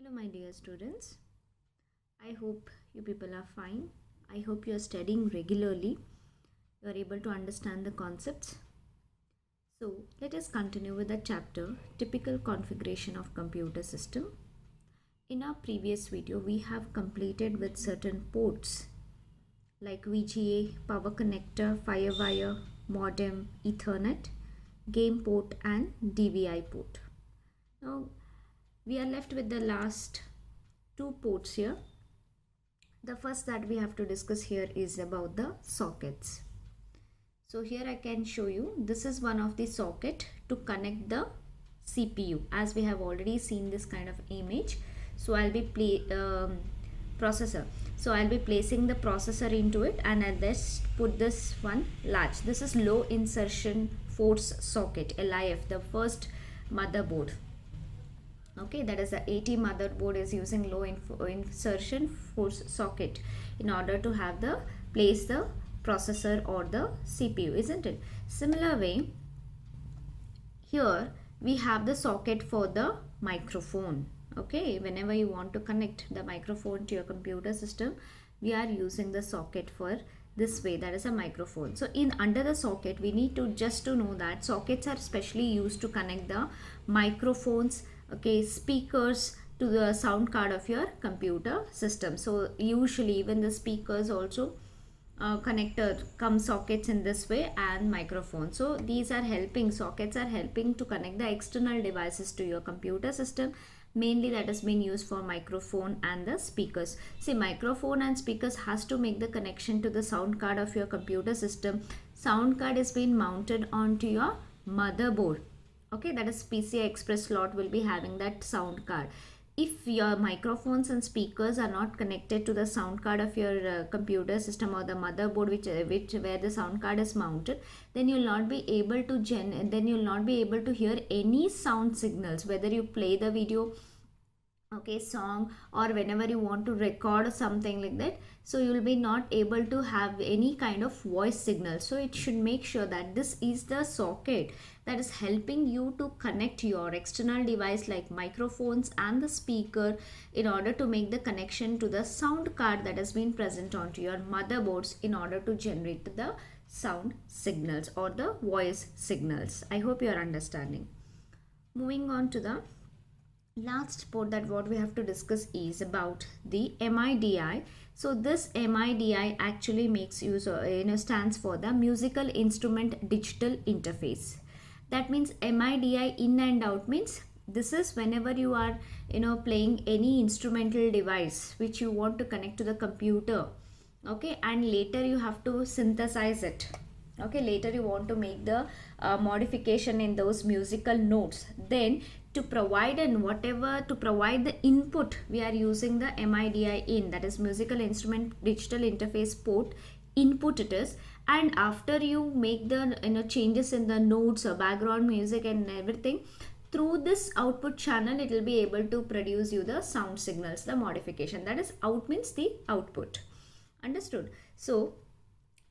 Hello, my dear students. I hope you people are fine. I hope you are studying regularly. You are able to understand the concepts. So, let us continue with the chapter Typical Configuration of Computer System. In our previous video, we have completed with certain ports like VGA, power connector, firewire, modem, Ethernet, game port, and DVI port. Now, we are left with the last two ports here. The first that we have to discuss here is about the sockets. So here I can show you, this is one of the socket to connect the CPU, as we have already seen this kind of image. So I'll be processor. So I'll be placing the processor into it, and I'll just put this one latch. This is low insertion force socket, LIF, the first motherboard. Okay, that is the 80 motherboard is using low insertion force socket in order to have the place the processor or the CPU, isn't it? Similar way, here we have the socket for the microphone. Okay, whenever you want to connect the microphone to your computer system, we are using the socket for this way, that is a microphone. So in under the socket, we need to just to know that sockets are specially used to connect the microphones, okay, speakers to the sound card of your computer system. So usually even the speakers also connector come sockets in this way, and microphone. So these are helping, sockets are helping to connect the external devices to your computer system. Mainly that has been used for microphone and the speakers. See, microphone and speakers has to make the connection to the sound card of your computer system. Sound card is being mounted onto your motherboard. Okay, that is PCI Express slot will be having that sound card. If your microphones and speakers are not connected to the sound card of your computer system or the motherboard which where the sound card is mounted, then you'll not be able to hear any sound signals, whether you play the video, okay, song, or whenever you want to record something like that. So you will be not able to have any kind of voice signal. So it should make sure that this is the socket that is helping you to connect your external device like microphones and the speaker in order to make the connection to the sound card that has been present onto your motherboards in order to generate the sound signals or the voice signals. I hope you are understanding. Moving on to the last port, that what we have to discuss is about the MIDI. So this MIDI actually makes use stands for the musical instrument digital interface. That means MIDI, in and out, means this is whenever you are playing any instrumental device which you want to connect to the computer, okay, and later you have to synthesize it. Okay, later you want to make the modification in those musical notes, then to provide the input, we are using the MIDI in, that is musical instrument digital interface port input it is. And after you make the changes in the notes or background music and everything, through this output channel it will be able to produce you the sound signals, the modification. That is out means the output. Understood? So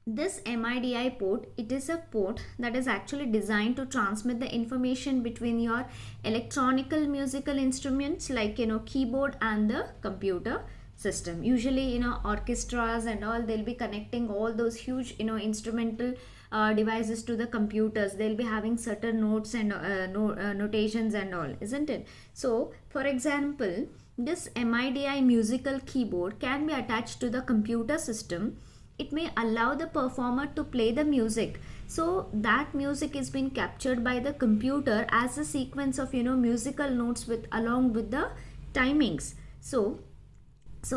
this MIDI port, it is a port that is actually designed to transmit the information between your electronical musical instruments like keyboard and the computer system. Usually orchestras and all, they'll be connecting all those huge instrumental devices to the computers. They'll be having certain notes and notations and all, isn't it? So for example, this MIDI musical keyboard can be attached to the computer system. It may allow the performer to play the music. So that music is being captured by the computer as a sequence of musical notes along with the timings. So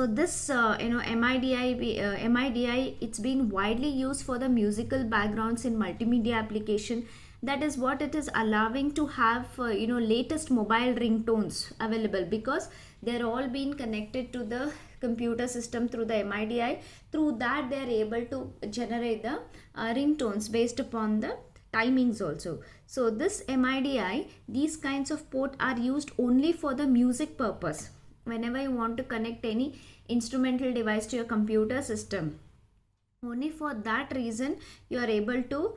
this MIDI, it's been widely used for the musical backgrounds in multimedia application. That is what it is allowing to have latest mobile ringtones available, because they're all being connected to the computer system through the MIDI. Through that they are able to generate the ringtones based upon the timings also. So this MIDI, these kinds of port are used only for the music purpose. Whenever you want to connect any instrumental device to your computer system, Only for that reason you are able to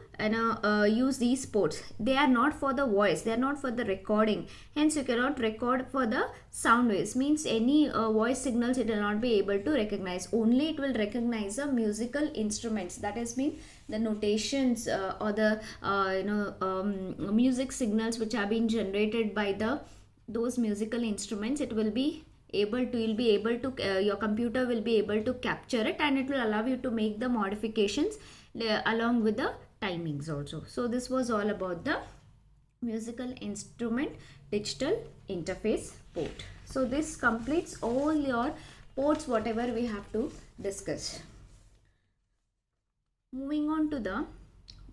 use these ports. They are not for the voice, they are not for the recording, hence you cannot record for the sound waves. Means any voice signals it will not be able to recognize. Only it will recognize the musical instruments, that is mean the notations or the music signals which have been generated by the those musical instruments. It will be able to, you'll be able to your computer will be able to capture it, and it will allow you to make the modifications along with the timings also. So this was all about the musical instrument digital interface port. So this completes all your ports whatever we have to discuss. Moving on to the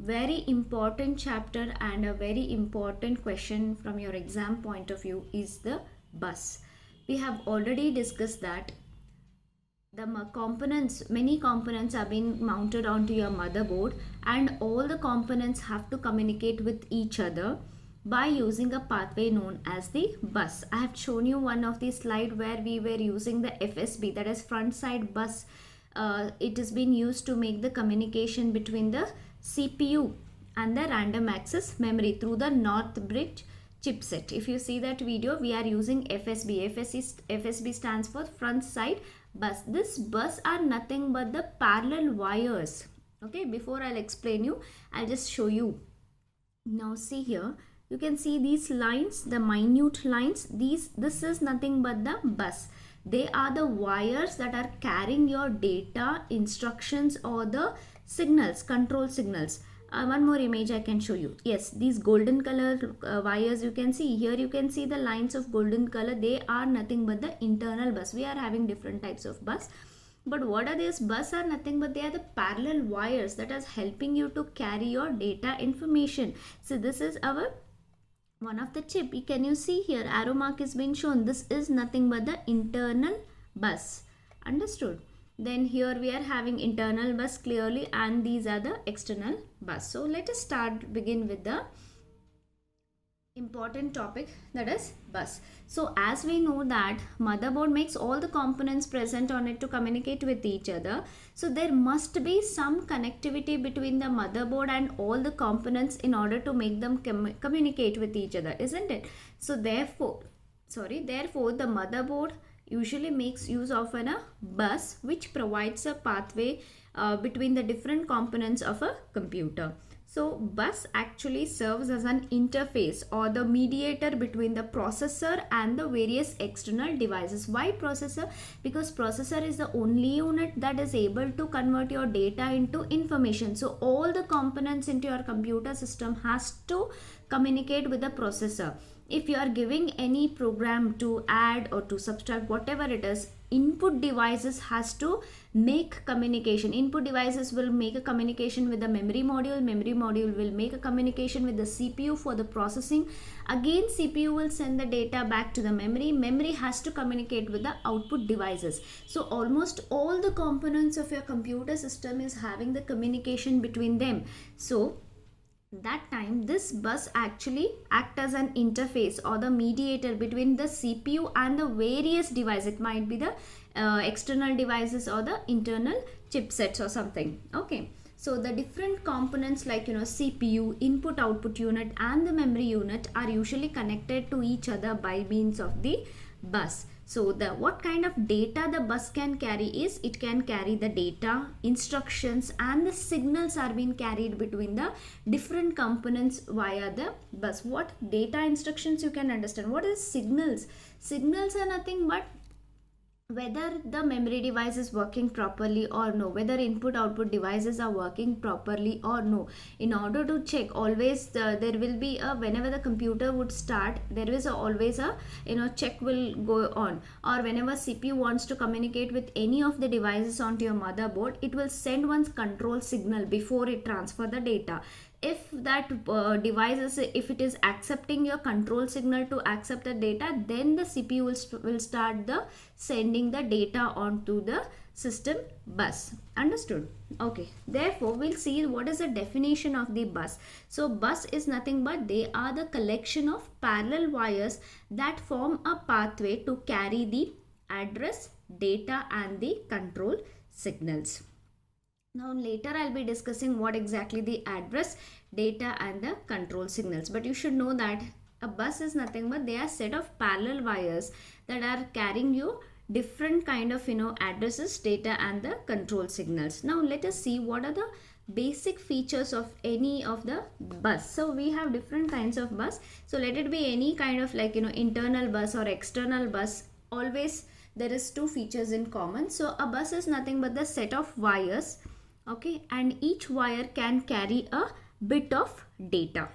very important chapter and a very important question from your exam point of view is the bus. We have already discussed that the components, many components have been mounted onto your motherboard, and all the components have to communicate with each other by using a pathway known as the bus. I have shown you one of the slide where we were using the FSB, that is front side bus. It has been used to make the communication between the CPU and the random access memory through the North Bridge chipset. If you see that video, we are using FSB. FSB stands for front side bus. This bus are nothing but the parallel wires. Okay, before I'll explain you, I'll just show you. Now see here, you can see these lines, the minute lines. This is nothing but the bus. They are the wires that are carrying your data, instructions, or the signals, control signals. One more image I can show you. Yes, these golden color wires you can see here. You can see the lines of golden color. They are nothing but the internal bus. We are having different types of bus, but what are these? Bus are nothing but they are the parallel wires that is helping you to carry your data information. So this is our one of the chip. Can you see here arrow mark is being shown? This is nothing but the internal bus. Understood? Then here we are having internal bus clearly, and these are the external bus. So let us begin with the important topic, that is bus. So as we know that motherboard makes all the components present on it to communicate with each other, so there must be some connectivity between the motherboard and all the components in order to make them communicate with each other, isn't it? So therefore the motherboard usually makes use of a bus which provides a pathway between the different components of a computer. So bus actually serves as an interface or the mediator between the processor and the various external devices. Why processor? Because processor is the only unit that is able to convert your data into information. So all the components into your computer system has to communicate with the processor. If you are giving any program to add or to subtract, whatever it is, input devices has to make communication. Input devices will make a communication with the memory module will make a communication with the CPU for the processing. Again, CPU will send the data back to the memory has to communicate with the output devices. So almost all the components of your computer system is having the communication between them. So that time this bus actually act as an interface or the mediator between the CPU and the various devices. It might be the external devices or the internal chipsets or something. Okay, so the different components like CPU, input output unit, and the memory unit are usually connected to each other by means of the bus. So what kind of data the bus can carry is, it can carry the data, instructions, and the signals are being carried between the different components via the bus. What data, instructions, you can understand. What is signals? Signals are nothing but whether the memory device is working properly or no, whether input output devices are working properly or no. In order to check, always there will be a, whenever the computer would start, there is always a check will go on, or whenever CPU wants to communicate with any of the devices onto your motherboard, it will send one control signal before it transfer the data. If that device if it is accepting your control signal to accept the data, then the CPU will start the sending the data onto the system bus. Understood? Okay, therefore we'll see what is the definition of the bus. So bus is nothing but they are the collection of parallel wires that form a pathway to carry the address, data, and the control signals. Now later I'll be discussing what exactly the address, data and the control signals. But you should know that a bus is nothing but they are set of parallel wires that are carrying you different kind of addresses, data and the control signals. Now let us see what are the basic features of any of the bus. So we have different kinds of bus. So let it be any kind of like internal bus or external bus. Always there is two features in common. So a bus is nothing but the set of wires, okay, and each wire can carry a bit of data.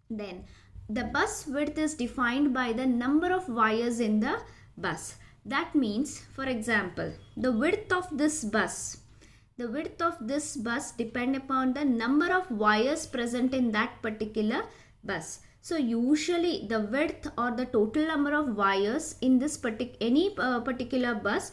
Then the bus width is defined by the number of wires in the bus. That means, for example, the width of this bus depend upon the number of wires present in that particular bus. So usually the width or the total number of wires in this particular bus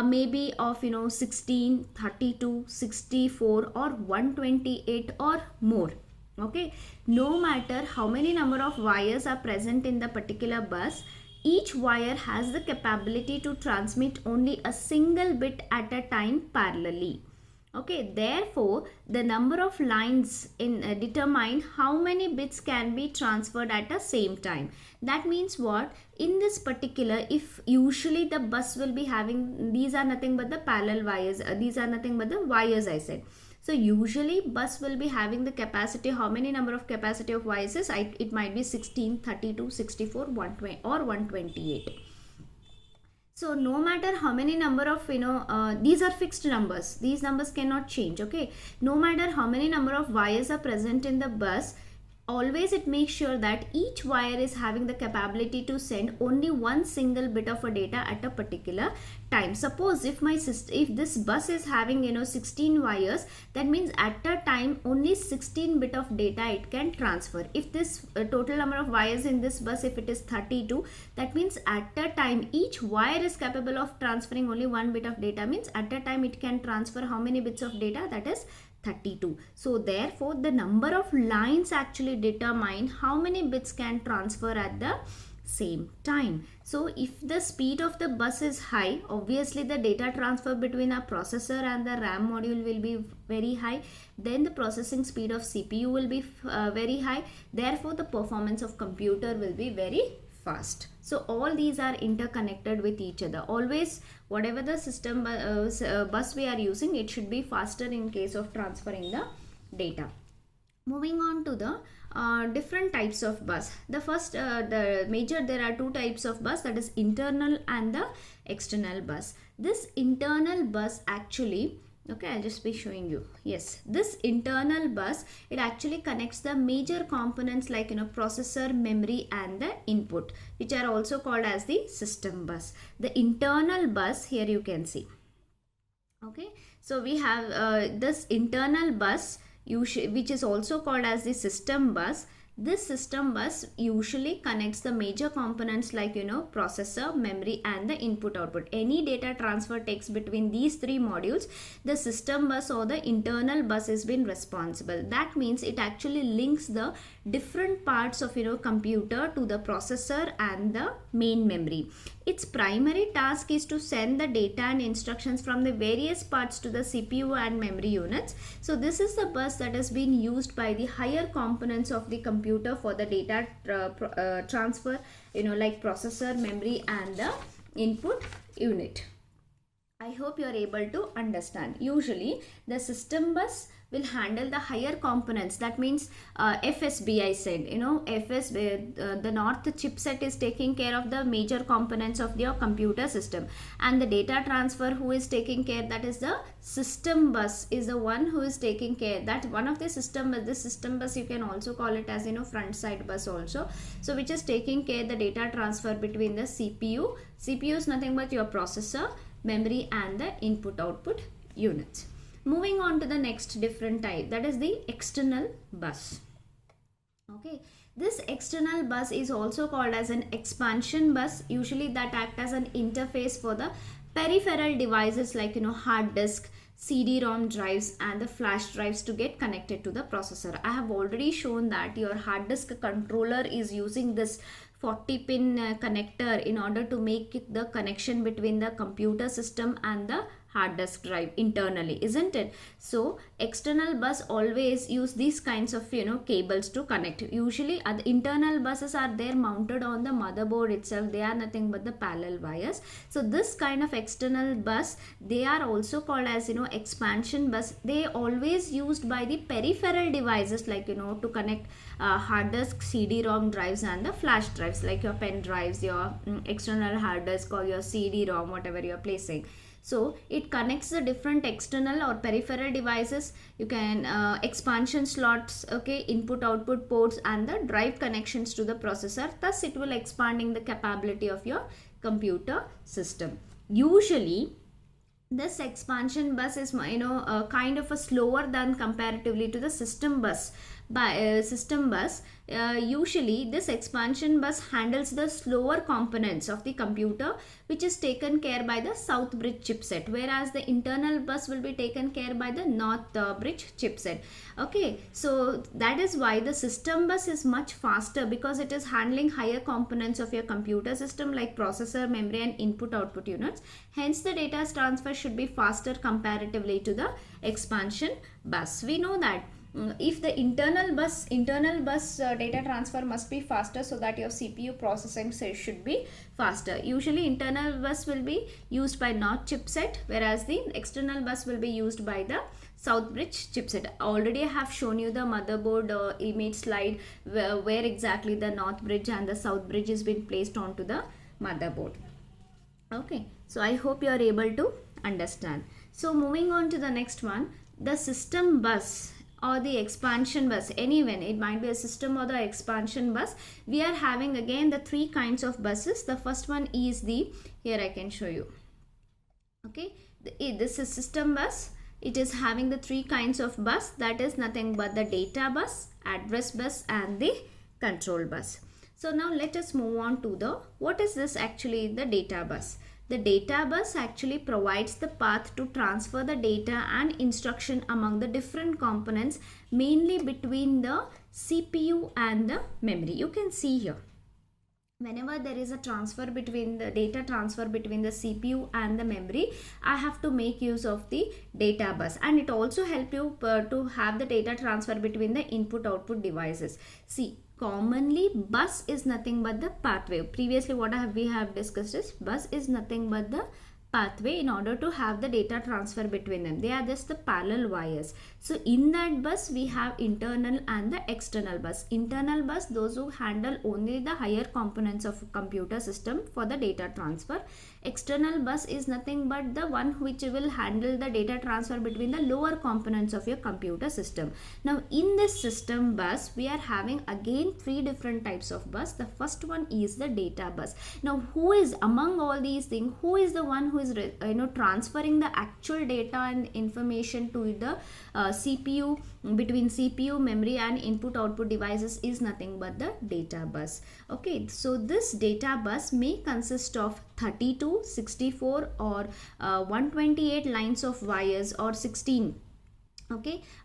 may be of 16, 32, 64 or 128 or more. Okay, no matter how many number of wires are present in the particular bus, each wire has the capability to transmit only a single bit at a time parallelly. Okay, therefore the number of lines in determine how many bits can be transferred at the same time. That means what? In this particular, if usually the bus will be having, these are nothing but the parallel wires, these are nothing but the wires I said. So usually bus will be having the capacity, how many number of capacity of wires is, it might be 16, 32, 64, 120 or 128. So no matter how many number of these are fixed numbers, these numbers cannot change. Okay, no matter how many number of wires are present in the bus, always it makes sure that each wire is having the capability to send only one single bit of a data at a particular time. Suppose if if this bus is having 16 wires, that means at a time only 16 bit of data it can transfer. If this total number of wires in this bus, if it is 32, that means at a time each wire is capable of transferring only one bit of data, means at a time it can transfer how many bits of data? That is 32. So therefore the number of lines actually determine how many bits can transfer at the same time. So if the speed of the bus is high, obviously the data transfer between a processor and the RAM module will be very high. Then the processing speed of CPU will be very high. Therefore the performance of computer will be very fast. So all these are interconnected with each other. Always whatever the system bus we are using, it should be faster in case of transferring the data. Moving on to the different types of bus. The first, there are two types of bus, that is internal and the external bus. This internal bus actually, okay, I'll just be showing you. Yes, this internal bus, it actually connects the major components like processor, memory and the input, which are also called as the system bus. The internal bus, here you can see. Okay, so we have this internal bus which is also called as the system bus. This system bus usually connects the major components like processor, memory and the input output. Any data transfer takes between these three modules, the system bus or the internal bus has been responsible. That means it actually links the different parts of computer to the processor and the main memory. Its primary task is to send the data and instructions from the various parts to the CPU and memory units. So this is the bus that has been used by the higher components of the computer for the data transfer, like processor, memory and the input unit. I hope you are able to understand. Usually the system bus will handle the higher components. That means FSB, I said, FSB, the North chipset is taking care of the major components of your computer system, and the data transfer who is taking care, that is the system bus is the one who is taking care. That one of the system bus, this system bus you can also call it as front side bus also. So which is taking care the data transfer between the CPU is nothing but your processor, memory and the input output units. Moving on to the next different type, that is the external bus. Okay, this external bus is also called as an expansion bus. Usually that act as an interface for the peripheral devices like hard disk, CD-ROM drives and the flash drives to get connected to the processor. I have already shown that your hard disk controller is using this 40-pin connector in order to make it the connection between the computer system and the hard disk drive internally, isn't it? So external bus always use these kinds of cables to connect. Usually the internal buses are there mounted on the motherboard itself. They are nothing but the parallel wires. So this kind of external bus, they are also called as expansion bus. They always used by the peripheral devices, like to connect hard disk, CD-ROM drives and the flash drives, like your pen drives, your external hard disk or your CD-ROM, whatever you are placing. So it connects the different external or peripheral devices. You can expansion slots, okay, input output ports and the drive connections to the processor. Thus it will expanding the capability of your computer system. Usually this expansion bus is kind of a slower than comparatively to the system bus. Usually this expansion bus handles the slower components of the computer, which is taken care by the South Bridge chipset, whereas the internal bus will be taken care by the North Bridge chipset. Okay, so that is why the system bus is much faster, because it is handling higher components of your computer system like processor, memory and input output units. Hence the data transfer should be faster comparatively to the expansion bus. We know that if the internal bus data transfer must be faster, so that your CPU processing should be faster. Usually internal bus will be used by North chipset, whereas the external bus will be used by the South Bridge chipset. Already I have shown you the motherboard image slide where exactly the North Bridge and the South Bridge is been placed onto the motherboard. Okay, so I hope you are able to understand. So moving on to the next one, the system bus or the expansion bus. Anyway, it might be a system or the expansion bus. We are having again the three kinds of buses. The first one is the, here I can show you. Okay, this is system bus. It is having the three kinds of bus, that is nothing but the data bus, address bus and the control bus. So now let us move on to the, what is this actually, the data bus. The data bus actually provides the path to transfer the data and instruction among the different components, mainly between the CPU and the memory. You can see here, whenever there is a transfer between the data transfer between the CPU and the memory, I have to make use of the data bus, and it also help you to have the data transfer between the input output devices. See, commonly bus is nothing but the pathway. Previously what we have discussed is bus is nothing but the pathway in order to have the data transfer between them. They are just the parallel wires. So in that bus we have internal and the external bus. Internal bus, those who handle only the higher components of computer system for the data transfer. External bus is nothing but the one which will handle the data transfer between the lower components of your computer system. Now in this system bus we are having again three different types of bus. The first one is the data bus. Now who is among all these things, who is the one who is transferring the actual data and information to the CPU, between CPU, memory and input output devices, is nothing but the data bus. Okay, so this data bus may consist of 32, 64 or 128 lines of wires or 16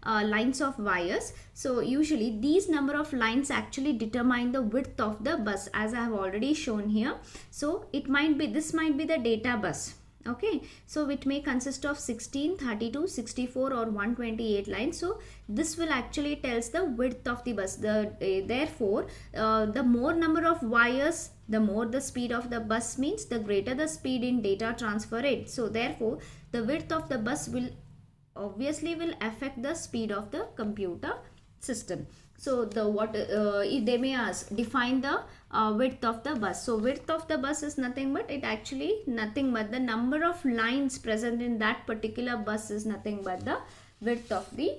lines of wires. So usually these number of lines actually determine the width of the bus, as I have already shown here. So it might be, this might be the data bus. Okay, so it may consist of 16, 32, 64 or 128 lines. So this will actually tells the width of the bus. Therefore the more number of wires, the more the speed of the bus, means the greater the speed in data transfer rate. So therefore the width of the bus will obviously will affect the speed of the computer system. So if they may ask, define the width of the bus. So width of the bus is nothing but, it actually nothing but the number of lines present in that particular bus is nothing but the width of the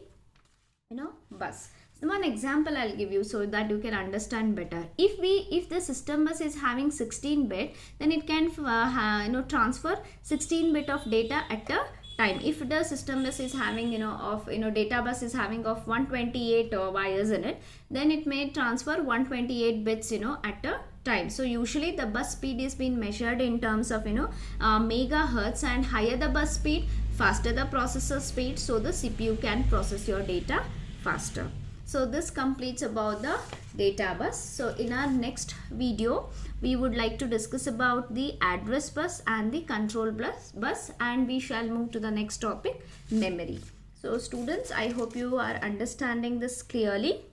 bus. So one example I'll give you so that you can understand better. If the system bus is having 16 bit, then it can transfer 16 bit of data at a time. If the system bus is having data bus is having of 128 wires in it, then it may transfer 128 bits at a time. So usually the bus speed is being measured in terms of megahertz, and higher the bus speed, faster the processor speed, so the CPU can process your data faster. So this completes about the data bus. So in our next video, we would like to discuss about the address bus and the control bus, and we shall move to the next topic, memory. So students, I hope you are understanding this clearly.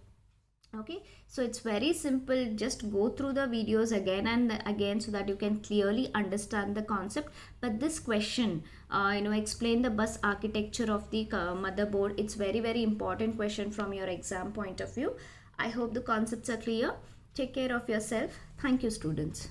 Okay, so it's very simple. Just go through the videos again and again so that you can clearly understand the concept. But this question, explain the bus architecture of the motherboard, it's very important question from your exam point of view. I hope the concepts are clear. Take care of yourself. Thank you, students.